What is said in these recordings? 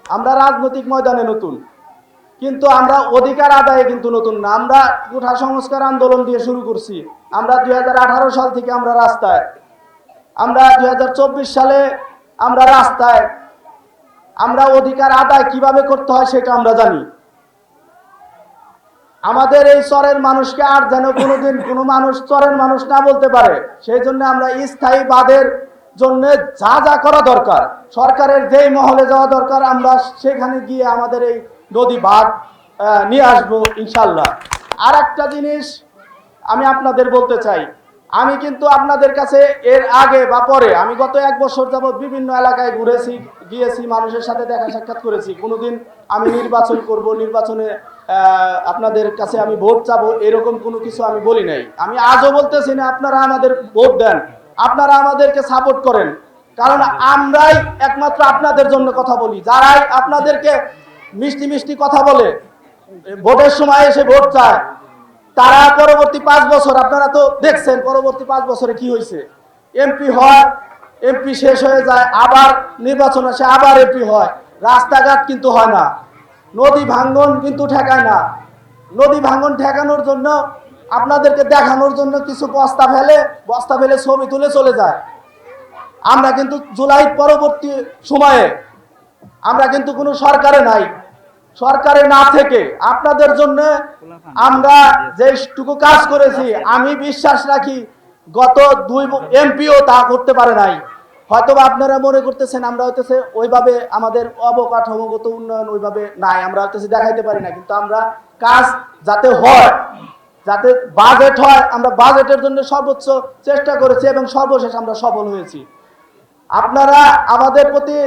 আমরা রাজনৈতিক ময়দানে নতুন, কিন্তু আমরা অধিকার আদায়ে কিন্তু নতুন না। আমরা কোঠা সংস্কার আন্দোলন দিয়ে শুরু করছি। আমরা 2018 সাল থেকে আমরা রাস্তায়, আমরা 2024 সালে আমরা রাস্তায়। আমরা অধিকার আদায় কিভাবে করতে হয় সেটা আমরা জানি। আমাদের এই চরের মানুষকে আর যেন কোনোদিন কোনো মানুষ চরের মানুষ না বলতে পারে, সেই জন্য আমরা স্থায়ী বাঁধের জন্য যা যা করা দরকার, সরকারের যেই মহলে যাওয়া দরকার, আমরা সেখানে গিয়ে আমাদের এই নদী বাঁধ নিয়ে আসবো ইনশাল্লাহ। আর একটা জিনিস আমি আপনাদের বলতে চাই, আমি কিন্তু আপনাদের কাছে এর আগে বা পরে, আমি গত 1 বছর যাবৎ বিভিন্ন এলাকায় ঘুরেছি, গিয়েছি, মানুষের সাথে দেখা সাক্ষাৎ করেছি। কোনোদিন আমি নির্বাচন করব, নির্বাচনে আপনাদের কাছে আমি ভোট চাবো, এরকম কোনো কিছু আমি বলি নাই। আমি আজও বলতেছি না আপনারা আমাদের ভোট দেন, আপনারা আমাদেরকে সাপোর্ট করেন, কারণ আমরাই একমাত্র আপনাদের জন্য কথা বলি। যারাই আপনাদেরকে মিষ্টি মিষ্টি কথা বলে ভোটের সময় এসে ভোট চায়, তারা পরবর্তী 5 বছর, আপনারা তো দেখছেন পরবর্তী 5 বছরে কি হয়েছে। এমপি হয়, এমপি শেষ হয়ে যায়, আবার নির্বাচন আসে, আবার এমপি হয়, রাস্তাঘাট কিন্তু হয় না, নদী ভাঙ্গন কিন্তু ঠেকায় না। নদী ভাঙ্গন ঠেকানোর জন্য আপনাদেরকে দেখানোর জন্য কিছু বস্তা ফেলে ছবি তুলে চলে যায়। আমরা কিন্তু জুলাই পরবর্তী সময়ে আমরা কিন্তু কোনো সরকারে নাই, সরকারে না থেকে আপনাদের জন্য আমরা যেটুকু কাজ করেছি, আমি বিশ্বাস রাখি গত 2 এমপিও তা করতে পারে নাই। হয়তো আপনারা মনে করতেছেন আমরা হইতেছে ওইভাবে আমাদের অবকাঠামোগত উন্নয়ন ওইভাবে নাই, আমরা হইতেছে দেখাইতে পারি না, কিন্তু আমরা কাজ যাতে হয়, যাতে বাজেট হয়, আমরা বাজেটের জন্য সর্বোচ্চ চেষ্টা করেছি এবং সর্বশেষ আমরা সফল হয়েছি। আপনারা আমাদের প্রতি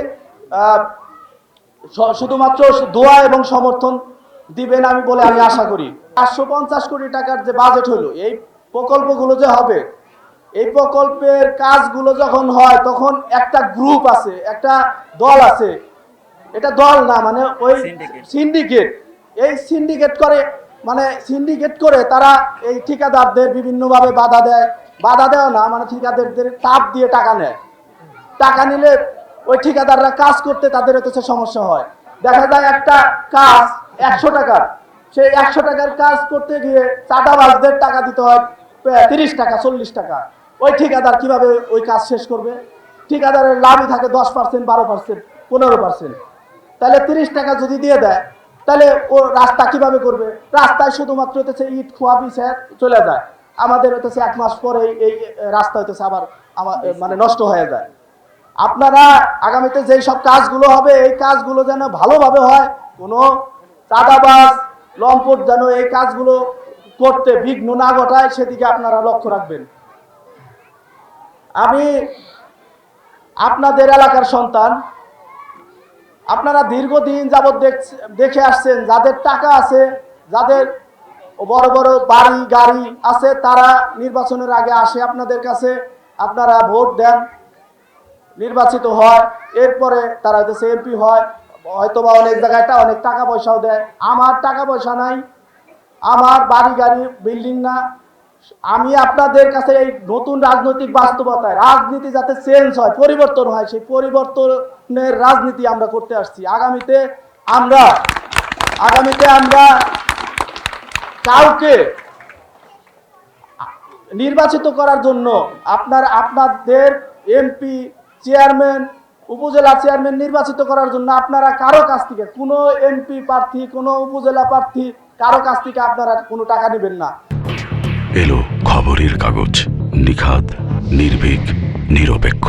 শুধুমাত্র দোয়া এবং সমর্থন দিবেন আমি বলে আমি আশা করি। 550 কোটি টাকার যে বাজেট হলো, এই প্রকল্পগুলো যে হবে, এই প্রকল্পের কাজগুলো যখন হয় তখন একটা গ্রুপ আছে, একটা দল আছে, এটা দল না, মানে ওই সিন্ডিকেট, এই সিন্ডিকেট করে তারা এই ঠিকাদারদের বিভিন্নভাবে বাধা দেওয়া না, মানে ঠিকাদারদের চাপ দিয়ে টাকা নেয়। টাকা নিলে ওই ঠিকাদাররা কাজ করতে তাদের হচ্ছে সমস্যা হয়। দেখা যায় একটা কাজ 100 টাকার, সেই 100 টাকার কাজ করতে গিয়ে চাঁদাবাজদের টাকা দিতে হয় 30 টাকা 40 টাকা। ওই ঠিকাদার কিভাবে ওই কাজ শেষ করবে? ঠিকাদারের লাভই থাকে 10%, 12%, 15%। তাহলে 30 টাকা যদি দিয়ে দেয়, তাহলে ও রাস্তা কিভাবে করবে? রাস্তায় শুধুমাত্র হচ্ছে ইট খোয়া বিছে চলে যায়। আমাদের হচ্ছে 1 মাস পরে এই রাস্তা হচ্ছে আবার মানে নষ্ট হয়ে যায়। আপনারা আগামীতে যেই সব কাজগুলো হবে, এই কাজগুলো যেন ভালোভাবে হয়, কোনো চাঁদাবাজ লম্পট যেন এই কাজগুলো করতে বিঘ্ন না ঘটায়, সেদিকে আপনারা লক্ষ্য রাখবেন। আমি আপনাদের এলাকার সন্তান, আপনারা দীর্ঘদিন যাবৎ দেখে আসছেন, যাদের টাকা আছে, যাদের বড় বড় বাড়ি গাড়ি আছে, তারা নির্বাচনের আগে আসে আপনাদের কাছে, আপনারা ভোট দেন, নির্বাচিত হয়, এরপরে তারা হচ্ছে এমপি হয়, হয়তোবা অনেক জায়গায় অনেক টাকা পয়সাও দেয়। আমার টাকা পয়সা নাই, আমার বাড়ি গাড়ি বিল্ডিং না। আমি আপনাদের কাছে এই নতুন রাজনৈতিক বাস্তবতায়, রাজনীতি যাতে চেঞ্জ হয়, পরিবর্তন হয়, সেই পরিবর্তনের রাজনীতি আমরা করতে আসছি। আগামীতে আমরা কাউকে নির্বাচিত করার জন্য আপনাদের এমপি, চেয়ারম্যান, উপজেলা চেয়ারম্যান নির্বাচিত করার জন্য আপনারা কারো কাছ থেকে, কোনো এমপি প্রার্থী, কোনো উপজেলা প্রার্থী, কারো কাছ থেকে আপনারা কোনো টাকা নেবেন না। এলো খবরের কাগজ, নিখাত, নির্ভীক, নিরপেক্ষ।